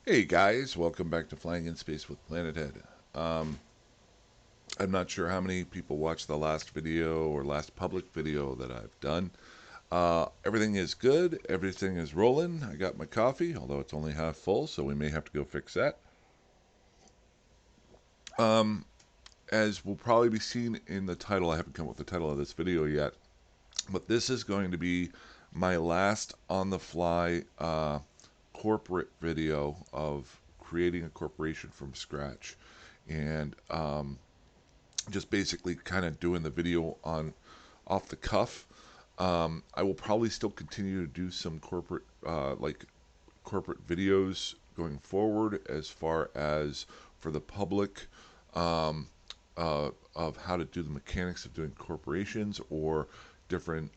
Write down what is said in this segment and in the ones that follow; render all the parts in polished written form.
Hey guys, welcome back to Flying in Space with Planet Head. Um, I'm not sure how many people watched the last video or last public video that I've done. Everything is good, everything is rolling. I got my coffee, although it's only half full, so we may have to go fix that. Um, as will probably be seen in the title, I haven't come up with the title of this video yet, but this is going to be my last on the fly corporate video of creating a corporation from scratch. And just basically kind of doing the video on off the cuff. I will probably still continue to do some corporate videos going forward, as far as for the public, of how to do the mechanics of doing corporations or different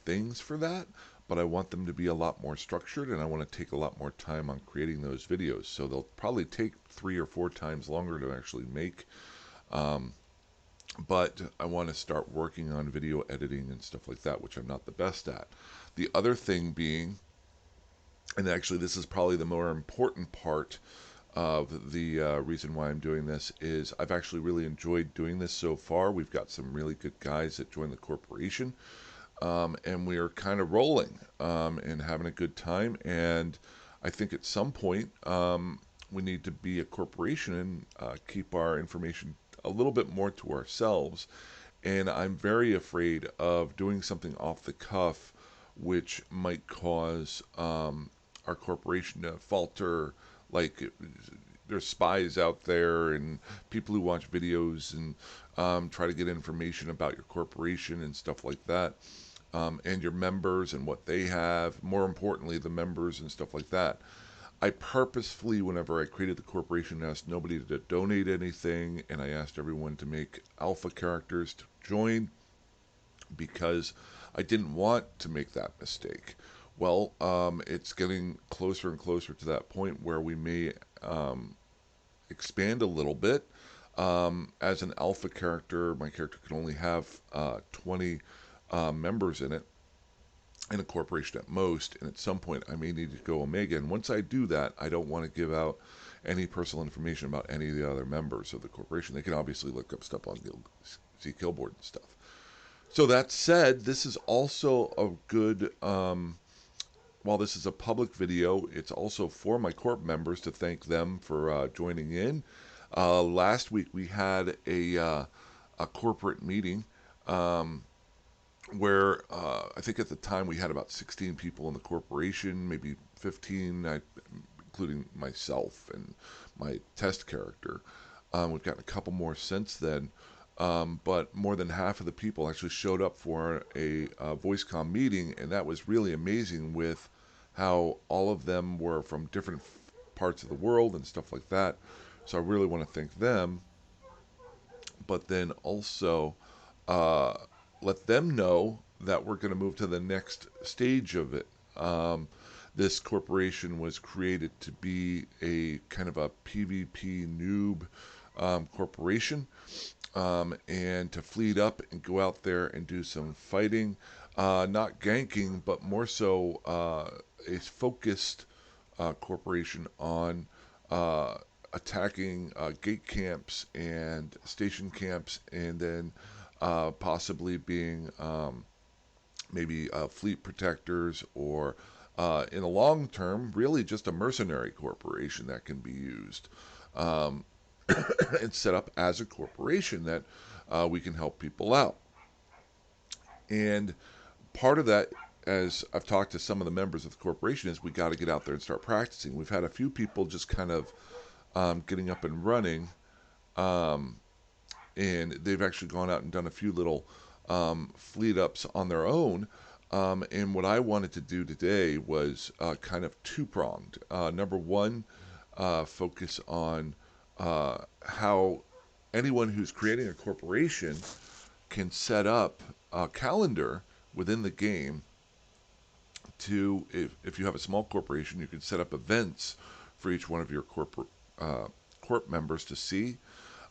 things for that. But I want them to be a lot more structured, and I want to take a lot more time on creating those videos. So they'll probably take 3 or 4 times longer to actually make. Um, but I want to start working on video editing and stuff like that, which I'm not the best at. The other thing being, and actually this is probably the more important part of the reason why I'm doing this, is I've actually really enjoyed doing this so far. We've got some really good guys that joined the corporation, and we are kind of rolling and having a good time. And I think at some point we need to be a corporation and keep our information a little bit more to ourselves. And I'm very afraid of doing something off the cuff, which might cause our corporation to falter. Like, there's spies out there and people who watch videos and try to get information about your corporation and stuff like that, and your members and what they have. More importantly, the members and stuff like that. I purposefully, whenever I created the corporation, asked nobody to donate anything, and I asked everyone to make alpha characters to join, because I didn't want to make that mistake. Well, it's getting closer and closer to that point where we may expand a little bit. As an alpha character, my character can only have 20 members in it, in a corporation at most, and at some point I may need to go Omega. And once I do that, I don't want to give out any personal information about any of the other members of the corporation. They can obviously look up stuff on see Killboard and stuff. So that said, this is also a good. While this is a public video, it's also for my Corp members to thank them for joining in. Last week we had a corporate meeting. Where I think at the time we had about 16 people in the corporation, maybe 15, including myself and my test character. We've gotten a couple more since then, but more than half of the people actually showed up for a voice com meeting, and that was really amazing with how all of them were from different parts of the world and stuff like that. So I really want to thank them, but then also uh, let them know that we're going to move to the next stage of it. This corporation was created to be a kind of a PvP noob corporation, and to fleet up and go out there and do some fighting, not ganking, but more so a focused corporation on attacking gate camps and station camps, and then possibly being maybe fleet protectors, or in the long term, really just a mercenary corporation that can be used um, and set up as a corporation that we can help people out. And part of that, as I've talked to some of the members of the corporation, is we got to get out there and start practicing. We've had a few people just kind of getting up and running, um, and they've actually gone out and done a few little fleet ups on their own. And what I wanted to do today was kind of two pronged. Number one, focus on how anyone who's creating a corporation can set up a calendar within the game to, if you have a small corporation, you can set up events for each one of your corp members to see.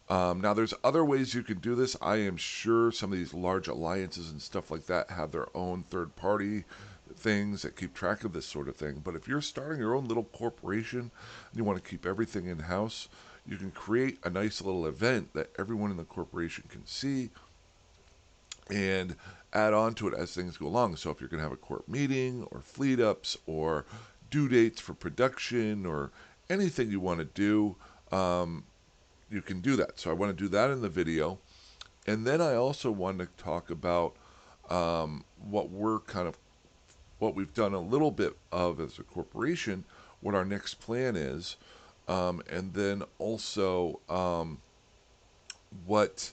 Now, there's other ways you can do this. I am sure some of these large alliances and stuff like that have their own third party things that keep track of this sort of thing. But if you're starting your own little corporation and you want to keep everything in house, you can create a nice little event that everyone in the corporation can see and add on to it as things go along. So if you're going to have a corp meeting or fleet ups or due dates for production or anything you want to do, you can do that. So I want to do that in the video. And then I also want to talk about what we're kind of what we've done a little bit of as a corporation, what our next plan is, and then also what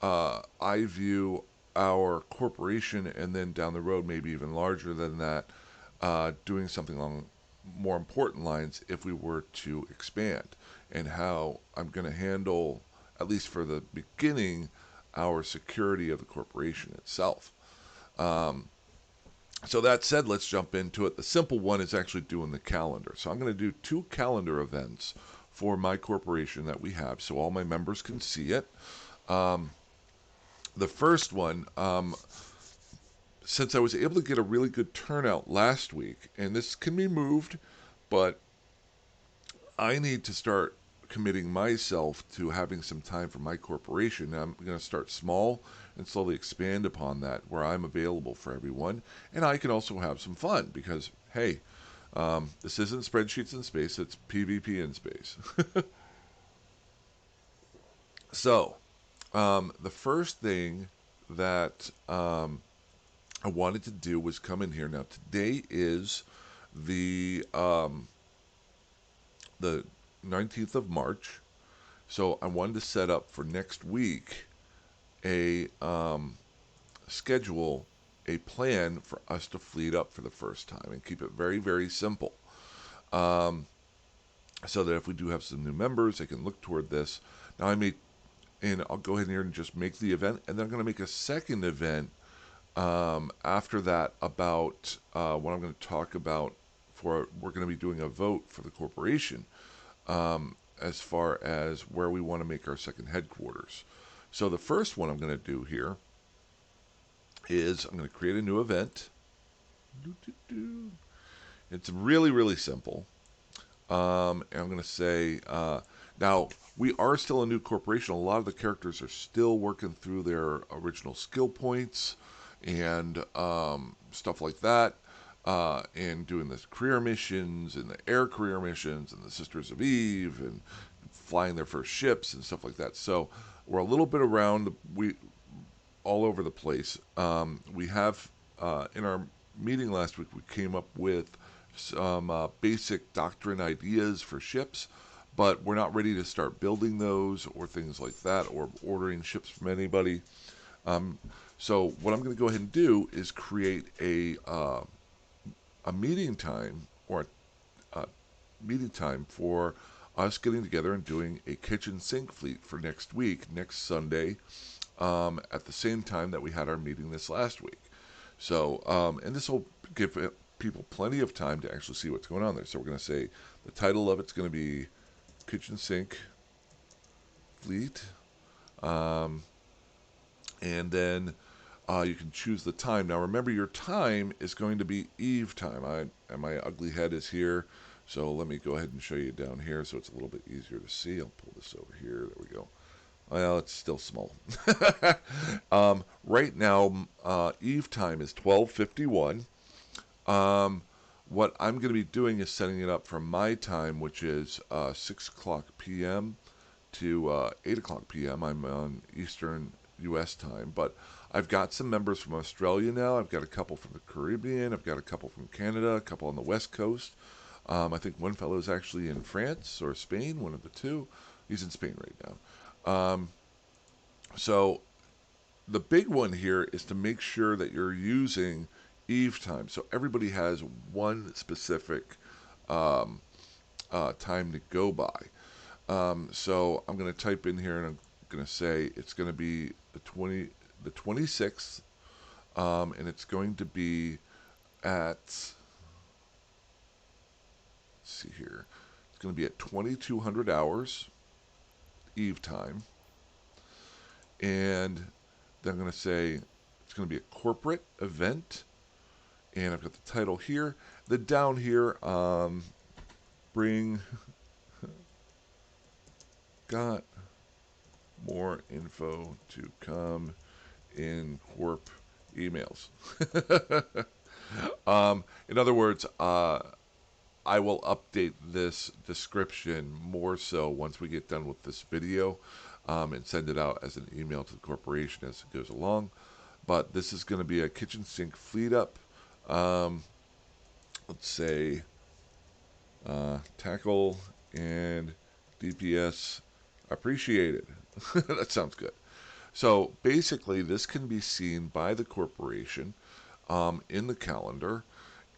I view our corporation, and then down the road, maybe even larger than that, doing something along more important lines if we were to expand, and how I'm going to handle, at least for the beginning, our security of the corporation itself. So that said, let's jump into it. The simple one is actually doing the calendar. So I'm going to do 2 calendar events for my corporation that we have so all my members can see it. The first one, since I was able to get a really good turnout last week, and this can be moved, but I need to start committing myself to having some time for my corporation. I'm going to start small and slowly expand upon that where I'm available for everyone. And I can also have some fun because, hey, this isn't spreadsheets in space, it's PvP in space. So, the first thing that I wanted to do was come in here. Now, today is the 19th of March. So I wanted to set up for next week a schedule, a plan for us to fleet up for the first time and keep it very, very simple. So that if we do have some new members, they can look toward this. Now and I'll go ahead here and just make the event, and then I'm going to make a second event after that about what I'm going to talk about we're going to be doing a vote for the corporation as far as where we want to make our second headquarters. So the first one I'm going to do here is I'm going to create a new event. It's really, really simple. And I'm going to say, now, we are still a new corporation. A lot of the characters are still working through their original skill points and stuff like that. And doing the career missions and the air career missions and the Sisters of Eve and flying their first ships and stuff like that. So we're a little bit around all over the place. We have in our meeting last week we came up with some basic doctrine ideas for ships, but we're not ready to start building those or things like that or ordering ships from anybody. So what I'm going to go ahead and do is create a meeting time or a meeting time for us getting together and doing a kitchen sink fleet for next week, next Sunday, at the same time that we had our meeting this last week. So, and this will give people plenty of time to actually see what's going on there. So we're going to say the title of it's going to be Kitchen Sink Fleet. And then you can choose the time. Now remember, your time is going to be Eve time. And my ugly head is here. So let me go ahead and show you down here so it's a little bit easier to see. I'll pull this over here. There we go. Well, it's still small. Right now, Eve time is 12:51. What I'm going to be doing is setting it up from my time, which is 6 o'clock p.m. to 8 o'clock p.m. I'm on Eastern U.S. time, but I've got some members from Australia now. I've got a couple from the Caribbean. I've got a couple from Canada, a couple on the West Coast. I think one fellow is actually in France or Spain, one of the two. He's in Spain right now. So the big one here is to make sure that you're using Eve time. So everybody has one specific time to go by. So I'm going to type in here and I'm going to say it's going to be the 26th, and it's going to be at, let's see here, it's going to be at 2200 hours Eve time. And then I'm going to say it's going to be a corporate event, and I've got the title here. Then down here, bring got more info to come in Corp emails. In other words, I will update this description more so once we get done with this video, and send it out as an email to the corporation as it goes along. But this is going to be a kitchen sink fleet up. Let's say tackle and DPS appreciated. That sounds good. So basically, this can be seen by the corporation in the calendar,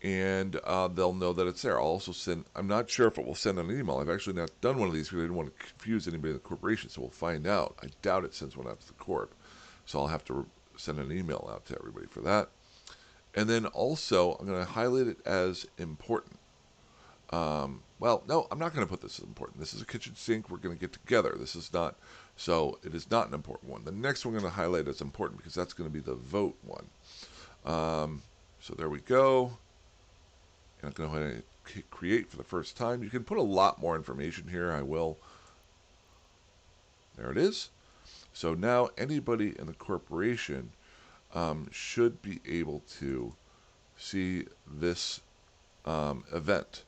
and they'll know that it's there. I'll also send, I'm not sure if it will send an email. I've actually not done one of these because I didn't want to confuse anybody in the corporation, so we'll find out. I doubt it sends one out to the corp, so I'll have to send an email out to everybody for that. And then also, I'm going to highlight it as important. Well, no, I'm not going to put this as important. This is a kitchen sink. We're going to get together. This is not, so it is not an important one. The next one I'm going to highlight as important because that's going to be the vote one. So there we go. And I'm going to go ahead and create for the first time. You can put a lot more information here. I will. There it is. So now anybody in the corporation should be able to see this event.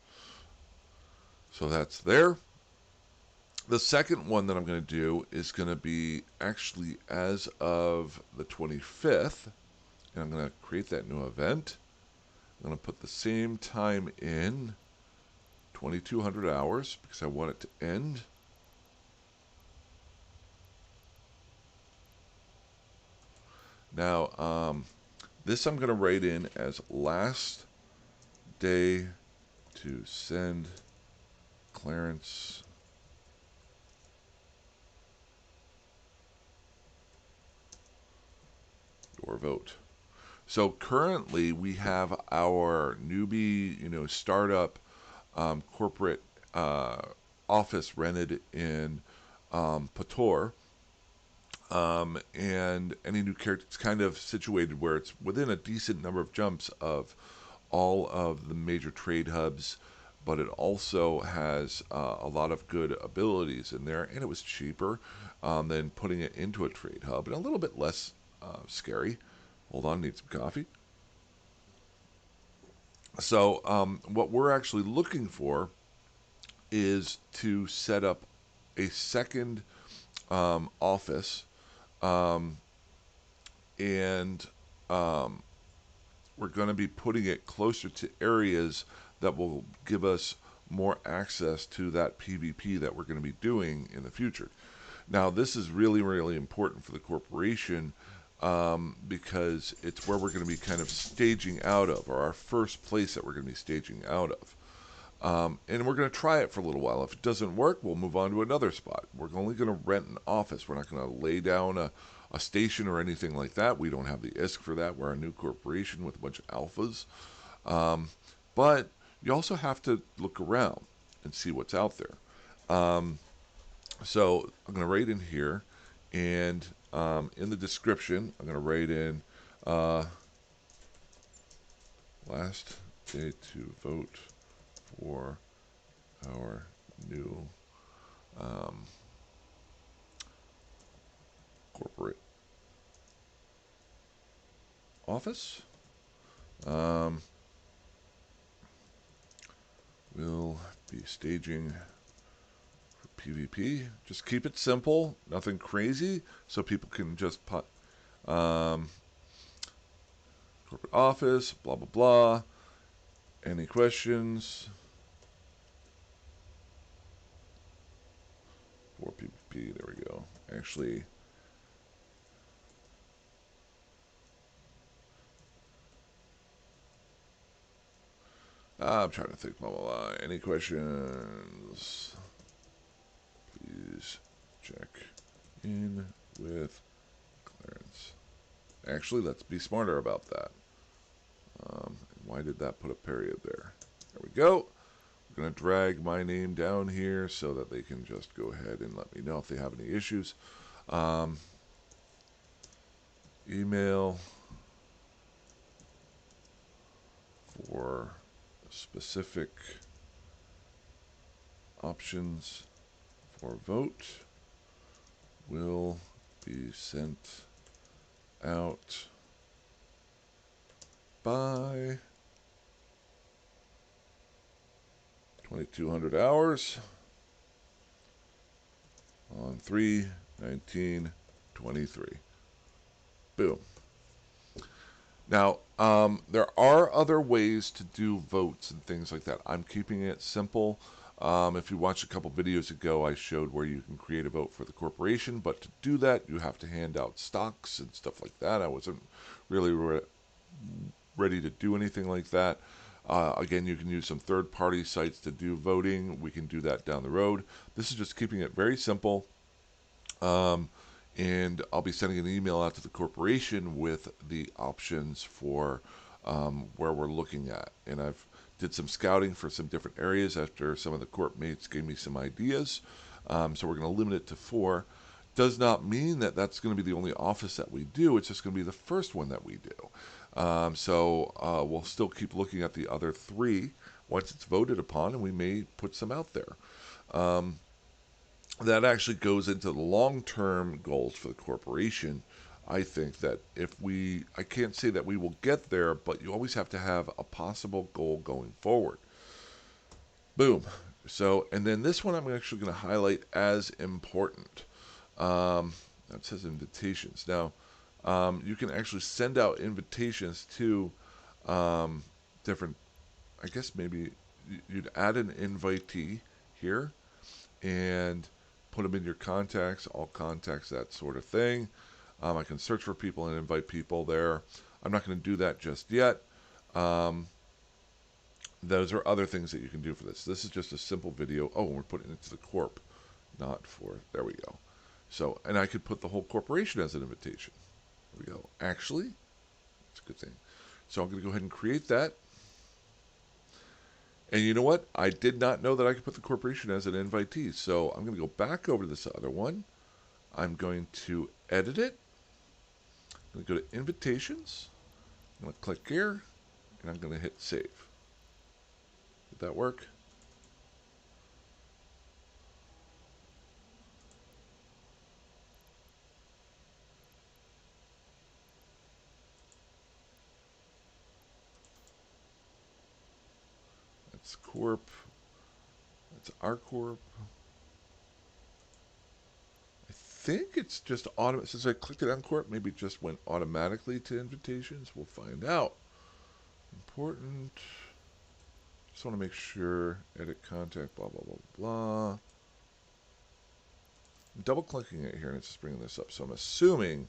So that's there. The second one that I'm going to do is going to be actually as of the 25th. And I'm going to create that new event. I'm going to put the same time in, 2200 hours, because I want it to end. Now, this I'm going to write in as last day to send clearance your vote. So currently we have our newbie, startup corporate office rented in Pator. And any new character, it's kind of situated where it's within a decent number of jumps of all of the major trade hubs, but it also has a lot of good abilities in there, and it was cheaper than putting it into a trade hub, and a little bit less scary. Hold on, need some coffee. So what we're actually looking for is to set up a second office, and we're going to be putting it closer to areas that will give us more access to that PvP that we're going to be doing in the future. Now, this is really, really important for the corporation because it's where we're going to be kind of staging out of, or our first place that we're going to be staging out of. And we're going to try it for a little while. If it doesn't work, we'll move on to another spot. We're only going to rent an office. We're not going to lay down a station or anything like that. We don't have the ISK for that. We're a new corporation with a bunch of alphas. But you also have to look around and see what's out there. So I'm going to write in here, and in the description, I'm going to write in last day to vote for our new corporate office. We'll be staging for PvP. Just keep it simple, nothing crazy, so people can just put corporate office, blah, blah, blah. Any questions for PvP? There we go. Actually, I'm trying to think, blah, blah, blah. Any questions? Please check in with clearance. Actually, let's be smarter about that. Why did that put a period there? There we go. We're going to drag my name down here so that they can just go ahead and let me know if they have any issues. Email for specific options for vote will be sent out by 2200 hours on 3/19/23. Boom. Now, there are other ways to do votes and things like that. I'm keeping it simple. If you watched a couple videos ago, I showed where you can create a vote for the corporation, but to do that, you have to hand out stocks and stuff like that. I wasn't really ready to do anything like that. Again, you can use some third-party sites to do voting. We can do that down the road. This is just keeping it very simple. And I'll be sending an email out to the corporation with the options for where we're looking at. And I've did some scouting for some different areas after some of the corp mates gave me some ideas. So we're going to limit it to 4. Does not mean that that's going to be the only office that we do. It's just going to be the first one that we do. So we'll still keep looking at the other 3 once it's voted upon, and we may put some out there. That actually goes into the long-term goals for the corporation. I think that I can't say that we will get there, but you always have to have a possible goal going forward. Boom. So, and then this one I'm actually going to highlight as important. That says invitations. Now, you can actually send out invitations to different, I guess maybe you'd add an invitee here and put them in your contacts, all contacts, that sort of thing. I can search for people and invite people there. I'm not going to do that just yet. Those are other things that you can do for this. This is just a simple video. Oh, and we're putting it to the corp, not for, there we go. So, and I could put the whole corporation as an invitation. There we go. Actually, it's a good thing. So I'm going to go ahead and create that. And you know what? I did not know that I could put the corporation as an invitee. So I'm going to go back over to this other one. I'm going to edit it. I'm going to go to invitations. I'm going to click here. And I'm going to hit save. Did that work? That's Corp. That's our Corp. I think it's just automatic. Since I clicked it on Corp, maybe it just went automatically to invitations. We'll find out. Important. Just want to make sure. Edit contact, blah, blah, blah, blah. I'm double clicking it here and it's just bringing this up. So I'm assuming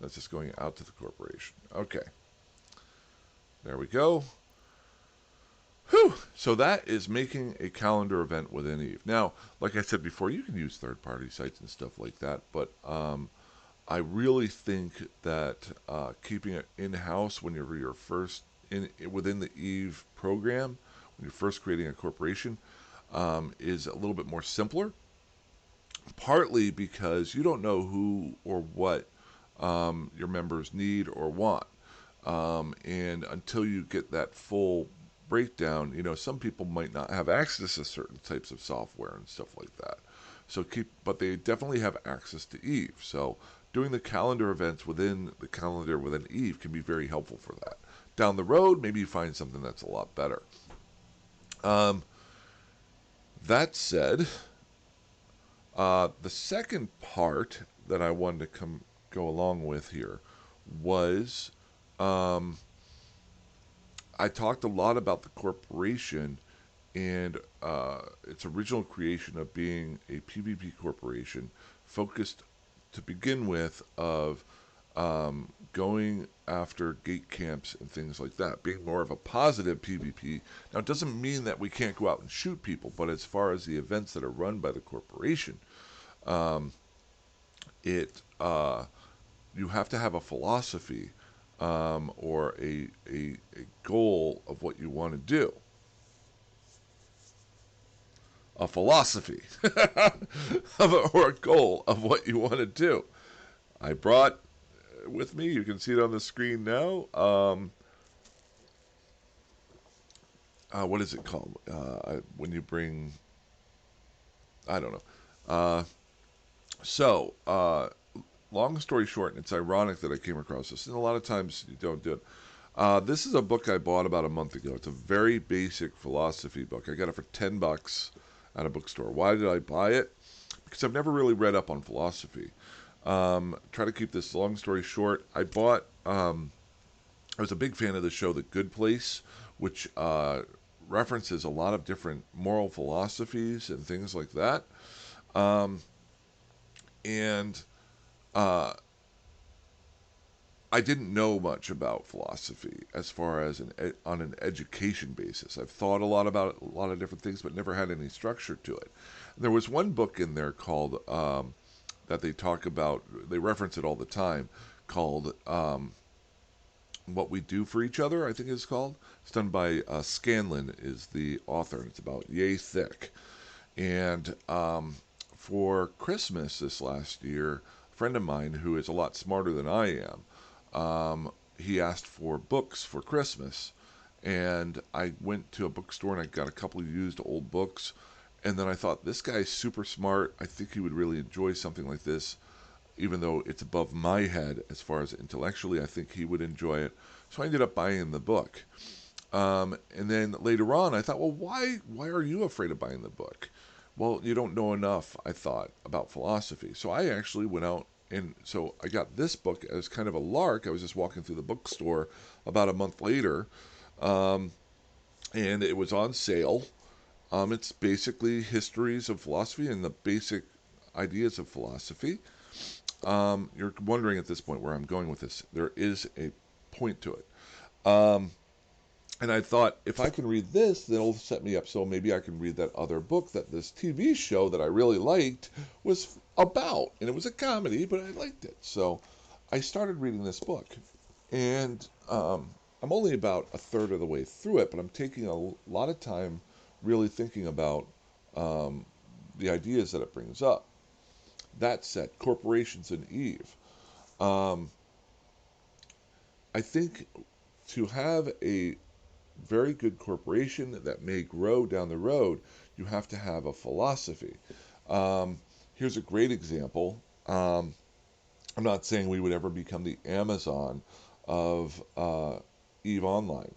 that's just going out to the corporation. Okay. There we go. Whew. So that is making a calendar event within Eve. Now, like I said before, you can use third-party sites and stuff like that, but I really think that keeping it in-house when you're first within the Eve program, when you're first creating a corporation, is a little bit more simpler. Partly because you don't know who or what your members need or want, and until you get that full breakdown, some people might not have access to certain types of software and stuff like that. So but they definitely have access to Eve. So doing the calendar events within the calendar within Eve can be very helpful for that. Down the road, maybe you find something that's a lot better. That said, the second part that I wanted to go along with here was I talked a lot about the corporation and its original creation of being a PvP corporation focused to begin with of going after gate camps and things like that, being more of a positive PvP. Now, it doesn't mean that we can't go out and shoot people, but as far as the events that are run by the corporation, you have to have a philosophy or a goal of what you want to do. A philosophy or a goal of what you want to do. I brought with me, you can see it on the screen now, what is it called? When you bring, I don't know. Uh, so, long story short, and it's ironic that I came across this, and a lot of times you don't do it. This is a book I bought about a month ago. It's a very basic philosophy book. I got it for $10 at a bookstore. Why did I buy it? Because I've never really read up on philosophy. Try to keep this long story short. I was a big fan of the show The Good Place, which references a lot of different moral philosophies and things like that. Um, and uh, I didn't know much about philosophy as far as on an education basis. I've thought a lot about a lot of different things, but never had any structure to it. There was one book in there called that they talk about. They reference it all the time, called "What We Do for Each Other." I think it's called. It's done by Scanlon is the author, and it's about yay thick. And for Christmas this last year, a friend of mine who is a lot smarter than I am, he asked for books for Christmas. And I went to a bookstore and I got a couple of used old books. And then I thought, this guy's super smart. I think he would really enjoy something like this, even though it's above my head as far as intellectually. I think he would enjoy it. So I ended up buying the book. And then later on, I thought, well, why are you afraid of buying the book? Well, you don't know enough, I thought, about philosophy. So I actually went out and so I got this book as kind of a lark. I was just walking through the bookstore about a month later, um, and it was on sale. It's basically histories of philosophy and the basic ideas of philosophy. You're wondering at this point where I'm going with this. There is a point to it. Um, And I thought, if I can read this, then it'll set me up so maybe I can read that other book that this TV show that I really liked was about. And it was a comedy, but I liked it. So I started reading this book. And I'm only about a third of the way through it, but I'm taking a lot of time really thinking about um, the ideas that it brings up. That said, corporations and Eve. Um, I think to have a very good corporation that may grow down the road, you have to have a philosophy. Um, Here's a great example. I'm not saying we would ever become the Amazon of Eve Online.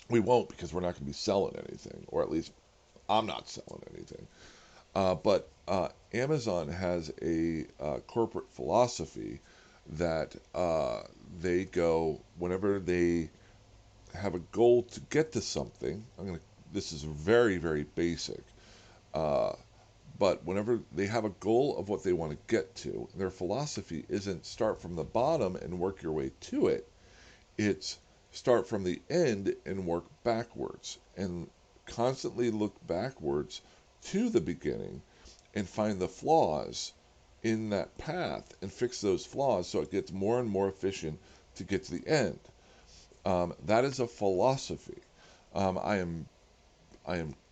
We won't because we're not going to be selling anything, or at least I'm not selling anything. But Amazon has a corporate philosophy that they go whenever they have a goal to get to something. This is very, very basic. Uh, but whenever they have a goal of what they want to get to, their philosophy isn't start from the bottom and work your way to it. It's start from the end and work backwards and constantly look backwards to the beginning and find the flaws in that path and fix those flaws so it gets more and more efficient to get to the end. That is a philosophy. I am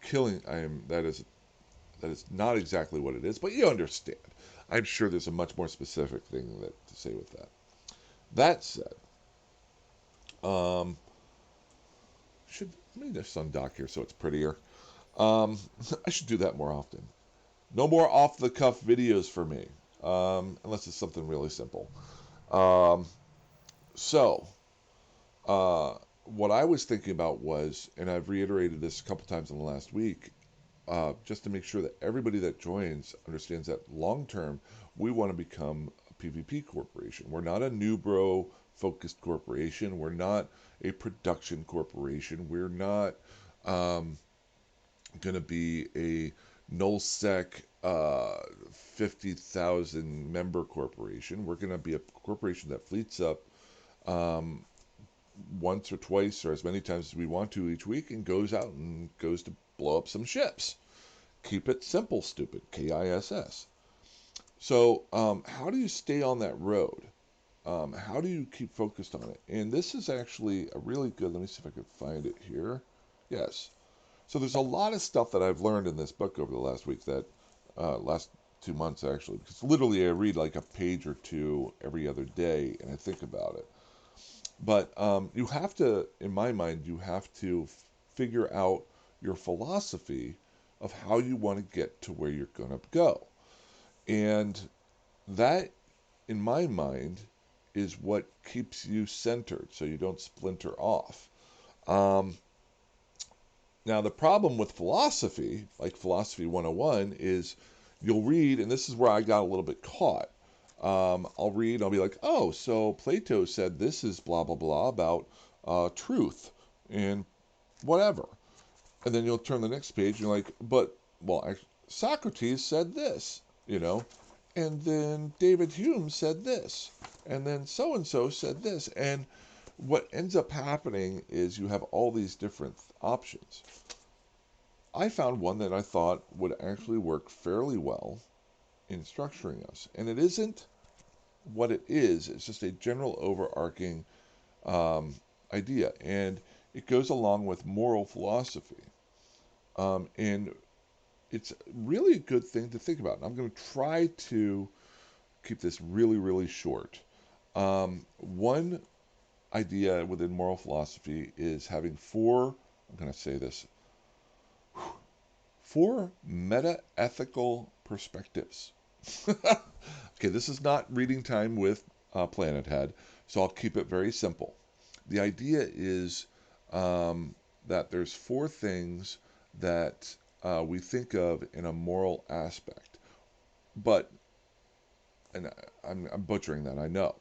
killing. That is not exactly what it is, but you understand. I'm sure there's a much more specific thing to say with that. That said, um, should let me just undock here so it's prettier. Um, I should do that more often. No more off the cuff videos for me, unless it's something really simple. Um, so, uh, what I was thinking about was, and I've reiterated this a couple times in the last week, just to make sure that everybody that joins understands that long term, we want to become a PvP corporation. We're not a new bro focused corporation. We're not a production corporation. We're not going to be a nullsec 50,000 member corporation. We're going to be a corporation that fleets up um, once or twice or as many times as we want to each week and goes to blow up some ships. Keep it simple, stupid. KISS. So, how do you stay on that road? How do you keep focused on it? And this is actually a really good. Let me see if I can find it here. Yes. So there's a lot of stuff that I've learned in this book over the last week that last 2 months actually, because literally I read like a page or two every other day and I think about it. But you have to, in my mind, you have to figure out your philosophy of how you want to get to where you're going to go. And that, in my mind, is what keeps you centered so you don't splinter off. Um, Now, the problem with philosophy, like Philosophy 101, is you'll read, and this is where I got a little bit caught. I'll read, I'll be like, oh, so Plato said this is blah, blah, blah about truth and whatever. And then you'll turn the next page and you're like, but, well, Socrates said this, you know, and then David Hume said this, and then so and so said this. And what ends up happening is you have all these different options. I found one that I thought would actually work fairly well in structuring us. And it isn't what it is, it's just a general overarching um, idea. And it goes along with moral philosophy. And it's really a good thing to think about. And I'm going to try to keep this really, really short. One idea within moral philosophy is having I'm going to say this, four meta-ethical perspectives. Okay, this is not reading time with Planet Head, so I'll keep it very simple. The idea is that there's four things that we think of in a moral aspect, but, and I'm butchering that, I know.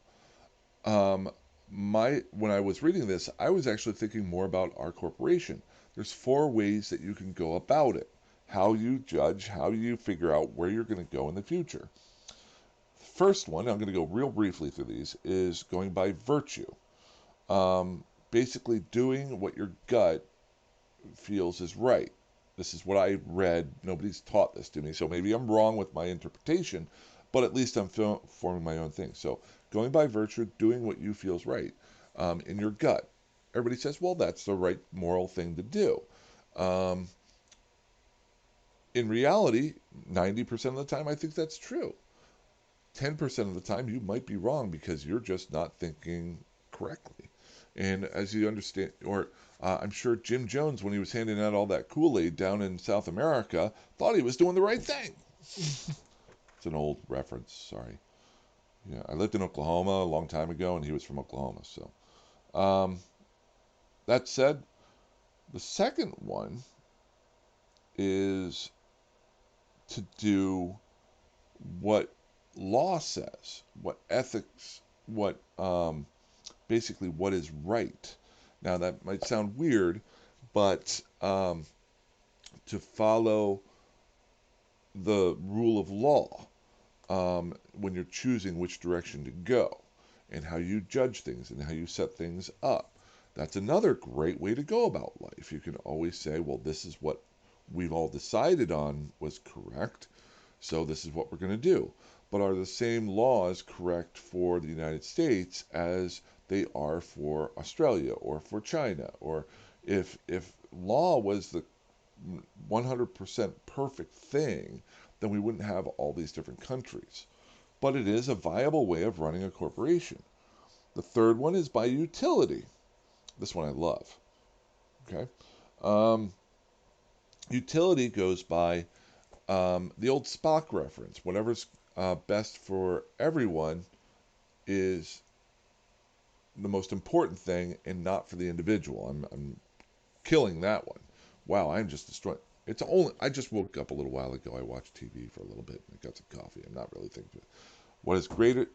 Um, when I was reading this, I was actually thinking more about our corporation. There's four ways that you can go about it. How you judge, how you figure out where you're going to go in the future. First one, I'm going to go real briefly through these, is going by virtue. Basically doing what your gut feels is right. This is what I read. Nobody's taught this to me, so maybe I'm wrong with my interpretation, but at least I'm forming my own thing. So going by virtue, doing what you feel is right in your gut. Everybody says, well, that's the right moral thing to do. Um, in reality, 90% of the time, I think that's true. 10% of the time, you might be wrong because you're just not thinking correctly. And as you understand, or I'm sure Jim Jones, when he was handing out all that Kool-Aid down in South America, thought he was doing the right thing. It's an old reference, sorry. Yeah, I lived in Oklahoma a long time ago, and he was from Oklahoma. So, that said, the second one is to do what law says, what ethics, what basically what is right. Now that might sound weird, but to follow the rule of law when you're choosing which direction to go and how you judge things and how you set things up. That's another great way to go about life. You can always say, well, this is what we've all decided on was correct, so this is what we're going to do. But are the same laws correct for the United States as they are for Australia or for China? Or if law was the 100% perfect thing, then we wouldn't have all these different countries. But it is a viable way of running a corporation. The third one is by utility. This one I love. Okay. Um, Utility goes by the old Spock reference. Whatever's best for everyone is the most important thing and not for the individual. I'm killing that one. Wow, I'm just destroying. It's only I just woke up a little while ago. I watched TV for a little bit and I got some coffee. I'm not really thinking. What is greater?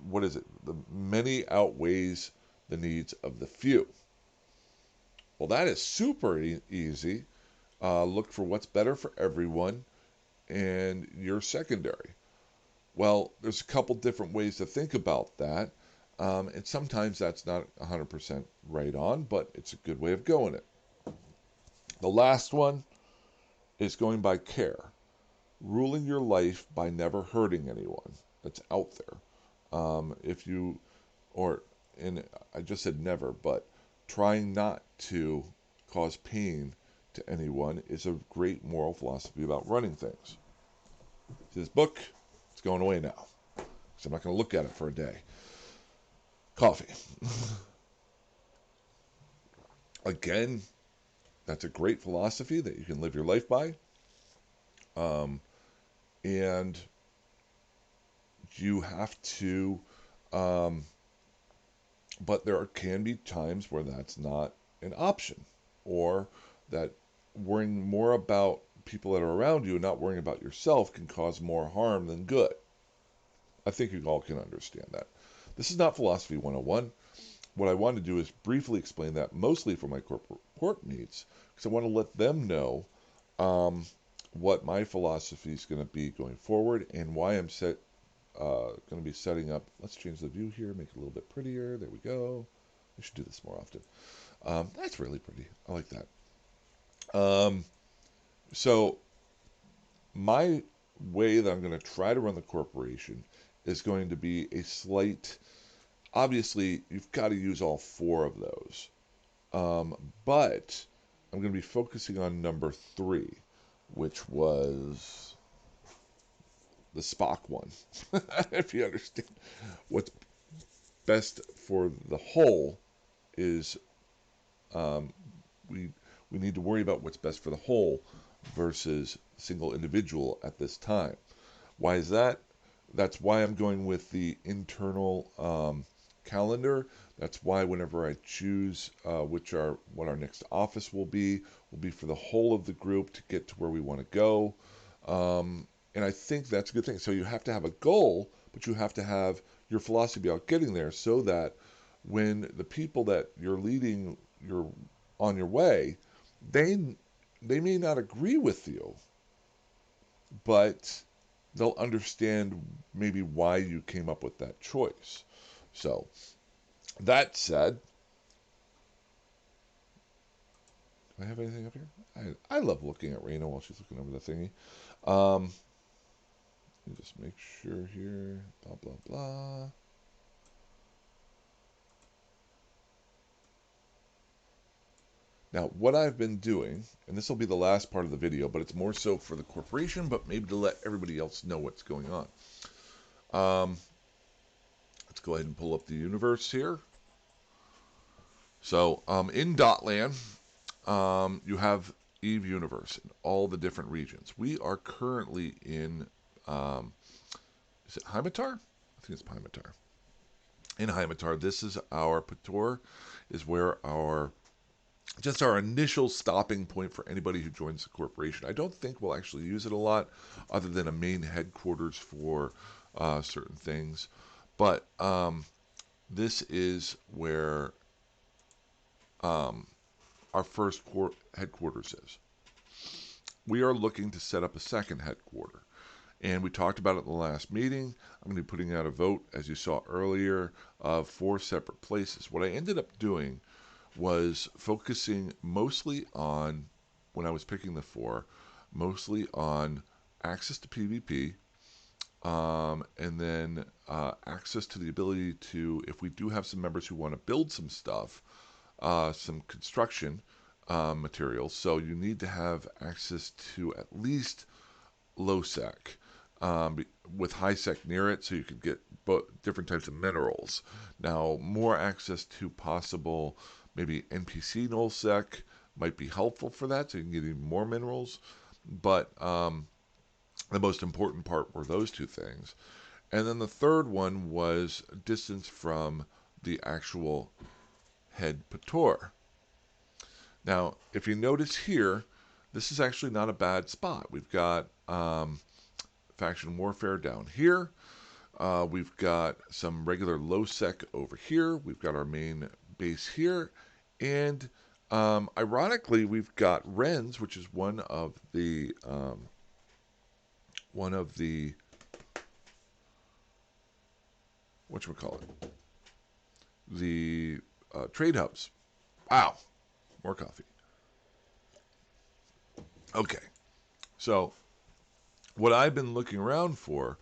What is it? The many outweighs the needs of the few. Well, that is super easy. Look for what's better for everyone, and you're secondary. Well, there's a couple different ways to think about that, and sometimes that's not 100% right on, but it's a good way of going it. The last one is going by care, ruling your life by never hurting anyone that's out there. If you, or, and I just said never, but trying not to cause pain to anyone is a great moral philosophy about running things. This book, it's going away now, so I'm not going to look at it for a day. Coffee. Again, That's a great philosophy that you can live your life by. Um, and you have to, um, but there can be times where that's not an option, or that worrying more about people that are around you and not worrying about yourself can cause more harm than good. I think you all can understand that. This is not Philosophy 101. What I want to do is briefly explain that, mostly for my corporate report meets, because I want to let them know um, what my philosophy is going to be going forward and why I'm going to be setting up. Let's change the view here, make it a little bit prettier. There we go. I should do this more often. That's really pretty. I like that. Um, so my way that I'm going to try to run the corporation is going to be a slight. Obviously, you've got to use all four of those, but I'm going to be focusing on number 3, which was the Spock one. If you understand, what's best for the whole is um, we we need to worry about what's best for the whole versus single individual at this time. Why is that? That's why I'm going with the internal calendar. That's why whenever I choose what our next office will be for the whole of the group to get to where we want to go. And I think that's a good thing. So you have to have a goal, but you have to have your philosophy about getting there, so that when the people that you're leading you're on your way, they they may not agree with you, but they'll understand maybe why you came up with that choice. So that said, do I have anything up here? I love looking at Raina while she's looking over the thingy. Um, let me just make sure here. Blah blah blah. Now, what I've been doing, and this will be the last part of the video, but it's more so for the corporation, but maybe to let everybody else know what's going on. Um, let's go ahead and pull up the universe here. So in Dotland, you have Eve Universe in all the different regions. We are currently in, um, is it Heimatar? I think it's Heimatar. In Heimatar, this is our Pator, is where just our initial stopping point for anybody who joins the corporation. I don't think we'll actually use it a lot, other than a main headquarters for certain things. But this is where our first headquarters is. We are looking to set up a second headquarter. And we talked about it in the last meeting. I'm going to be putting out a vote, as you saw earlier, of 4 separate places. What I ended up doing was focusing mostly on, when I was picking the 4, mostly on access to PvP, and then access to the ability to, if we do have some members who want to build some stuff, some construction materials. So you need to have access to at least low sec, with high sec near it, so you could get different types of minerals. Now, more access to possible maybe NPC null sec might be helpful for that, so you can get even more minerals. But the most important part were those 2 things. And then the third one was distance from the actual head Pator. Now, if you notice here, this is actually not a bad spot. We've got faction warfare down here. We've got some regular low sec over here. We've got our main base here. And ironically, we've got Ren's, which is one of the whatchamacallit, the trade hubs. Wow, more coffee. Okay, so what I've been looking around for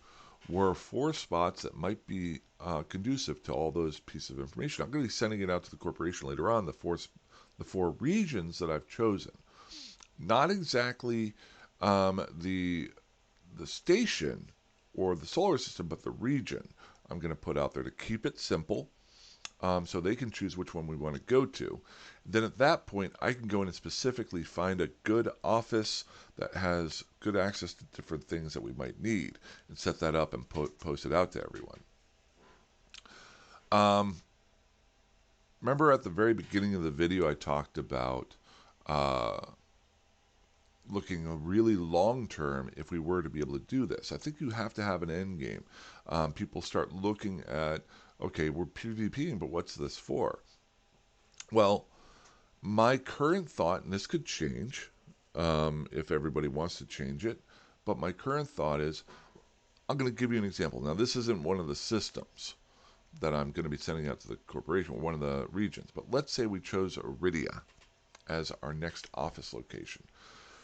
were 4 spots that might be conducive to all those pieces of information. I'm going to be sending it out to the corporation later on, the four regions that I've chosen. Not exactly the station or the solar system, but the region I'm going to put out there to keep it simple. so they can choose which one we want to go to. Then at that point, I can go in and specifically find a good office that has good access to different things that we might need and set that up and post it out to everyone. Um, Remember at the very beginning of the video, I talked about uh, looking a really long term if we were to be able to do this. I think you have to have an end game. People start looking at, okay, we're PvPing, but what's this for? Well, my current thought, and this could change if everybody wants to change it, but my current thought is I'm going to give you an example. Now, this isn't one of the systems that I'm going to be sending out to the corporation or one of the regions, but let's say we chose Iridia as our next office location.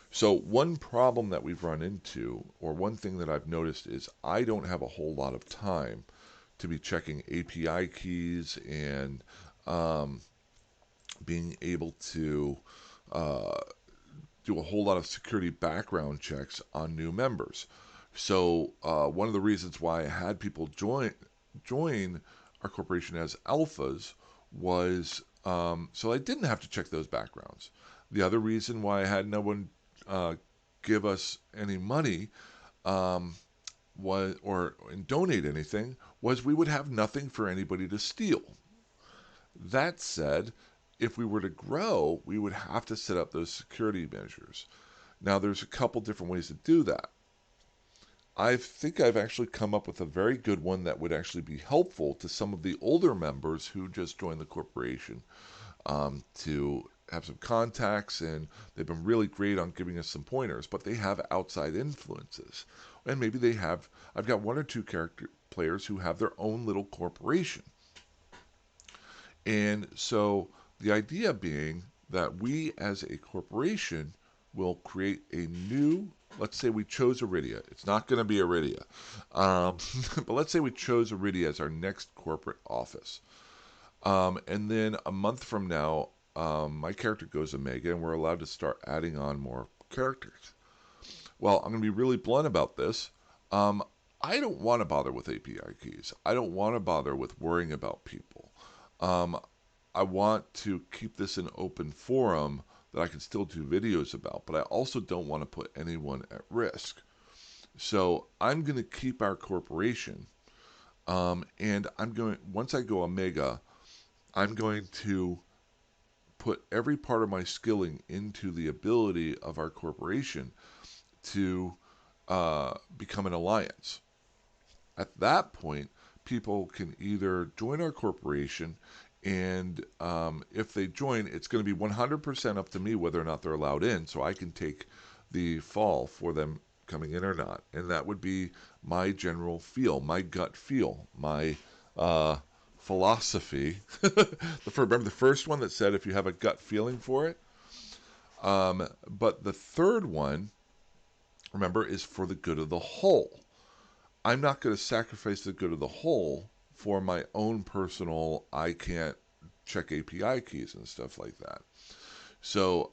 So one problem that we've run into, or one thing that I've noticed, is I don't have a whole lot of time to be checking API keys and being able to uh, do a whole lot of security background checks on new members. So one of the reasons why I had people join our corporation as alphas was so I didn't have to check those backgrounds. The other reason why I had no one give us any money was or and donate anything was we would have nothing for anybody to steal. That said, if we were to grow, we would have to set up those security measures. Now, there's a couple different ways to do that. I think I've actually come up with a very good one that would actually be helpful to some of the older members who just joined the corporation to have some contacts, and they've been really great on giving us some pointers, but they have outside influences. And maybe I've got one or two character players who have their own little corporation. And so the idea being that we as a corporation will create a new, let's say we chose Iridia. It's not going to be Iridia. But let's say we chose Iridia as our next corporate office. And then a month from now, my character goes Omega and we're allowed to start adding on more characters. Well, I'm going to be really blunt about this. Um, I don't want to bother with API keys. I don't want to bother with worrying about people. Um, I want to keep this an open forum that I can still do videos about, but I also don't want to put anyone at risk. So I'm going to keep our corporation, and once I go Omega, I'm going to put every part of my skilling into the ability of our corporation to become an alliance. At that point, people can either join our corporation, and if they join, it's going to be 100% up to me whether or not they're allowed in, so I can take the fall for them coming in or not. And that would be my general feel, my gut feel, my philosophy. Remember the first one that said if you have a gut feeling for it? But the third one, remember, is for the good of the whole. I'm not going to sacrifice the good of the whole for my own personal, I can't check API keys and stuff like that. So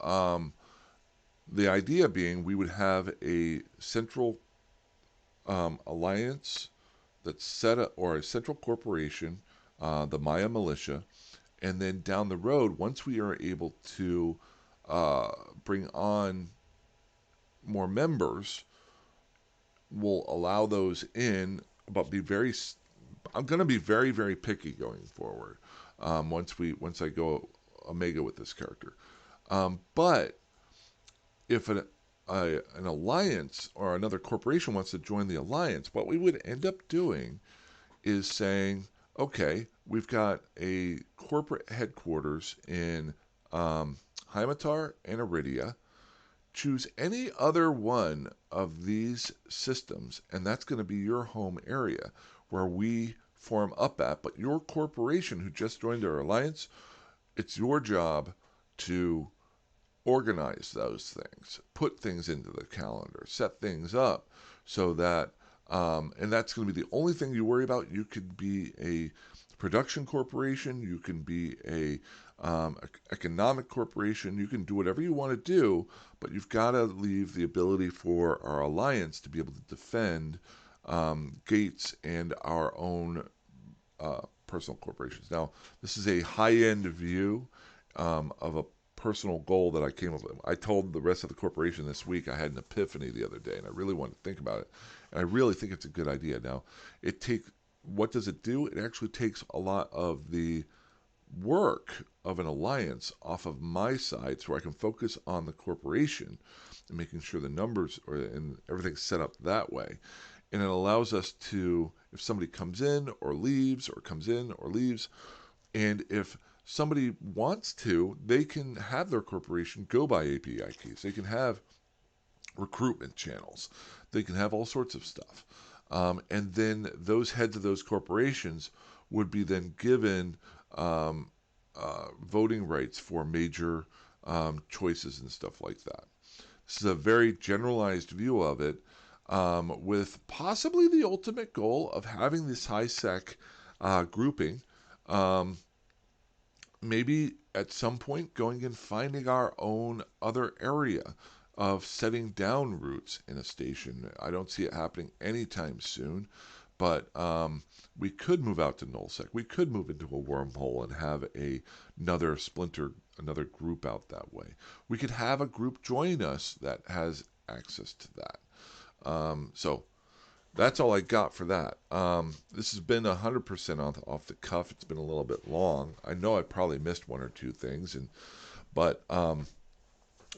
the idea being we would have a central alliance that's set up, or a central corporation, the Maya Militia, and then down the road, once we are able to bring on more members, we'll allow those in, but I'm going to be very, very picky going forward. Once I go Omega with this character, but if an alliance or another corporation wants to join the alliance, what we would end up doing is saying, okay, we've got a corporate headquarters in Hymatar and Iridia. Choose any other one of these systems, and that's going to be your home area where we form up at. But your corporation who just joined our alliance, it's your job to organize those things, put things into the calendar, set things up so that, and that's going to be the only thing you worry about. You could be a production corporation, you can be a economic corporation, you can do whatever you want to do, but you've got to leave the ability for our alliance to be able to defend gates and our own personal corporations. Now, this is a high-end view of a personal goal that I came up with. I told the rest of the corporation this week I had an epiphany the other day, and I really wanted to think about it. And I really think it's a good idea. Now, what does it do? It actually takes a lot of the work of an alliance off of my side so I can focus on the corporation and making sure the numbers and everything's set up that way. And it allows us to, if somebody comes in or leaves, or comes in or leaves, and if somebody wants to, they can have their corporation go by API keys. They can have recruitment channels. They can have all sorts of stuff. And then those heads of those corporations would be then given voting rights for major choices and stuff like that. This is a very generalized view of it, with possibly the ultimate goal of having this high sec grouping. Maybe at some point going and finding our own other area of setting down roots in a station. I don't see it happening anytime soon, but we could move out to nullsec. We could move into a wormhole and have another splinter, another group out that way. We could have a group join us that has access to that. So that's all I got for that. This has been 100% off the cuff. It's been a little bit long. I know I probably missed one or two things, but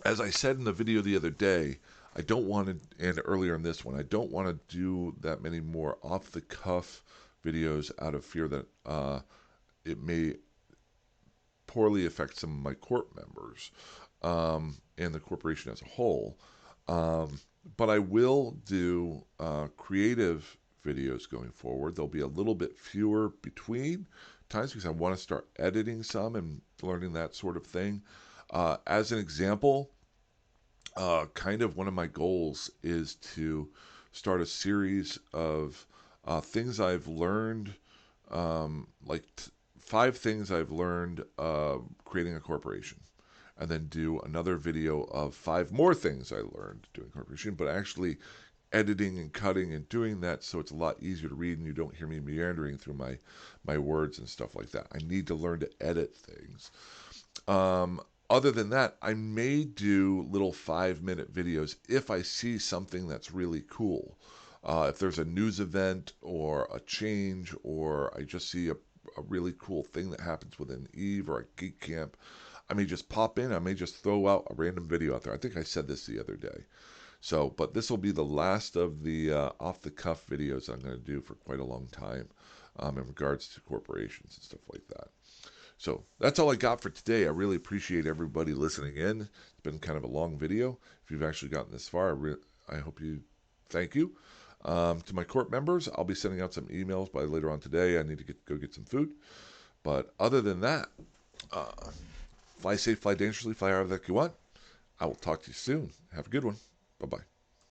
as I said in the video the other day, I don't want to, and earlier in this one, I don't want to do that many more off the cuff videos out of fear that it may poorly affect some of my Corp members and the corporation as a whole. But I will do creative videos going forward. There'll be a little bit fewer between times because I want to start editing some and learning that sort of thing. As an example, kind of one of my goals is to start a series of things I've learned, like 5 things I've learned creating a corporation. And then do another video of 5 more things I learned doing corporation, but actually editing and cutting and doing that so it's a lot easier to read and you don't hear me meandering through my words and stuff like that. I need to learn to edit things. Other than that, I may do little 5-minute videos if I see something that's really cool. If there's a news event or a change, or I just see a really cool thing that happens within EVE or a Geek Camp, I may just pop in. I may just throw out a random video out there. I think I said this the other day. So, but this will be the last of the off-the-cuff videos I'm going to do for quite a long time in regards to corporations and stuff like that. So that's all I got for today. I really appreciate everybody listening in. It's been kind of a long video. If you've actually gotten this far, I hope you thank you. To my Corp members, I'll be sending out some emails by later on today. I need to go get some food. But other than that, fly safe, fly dangerously, fly however that you want. I will talk to you soon. Have a good one. Bye-bye.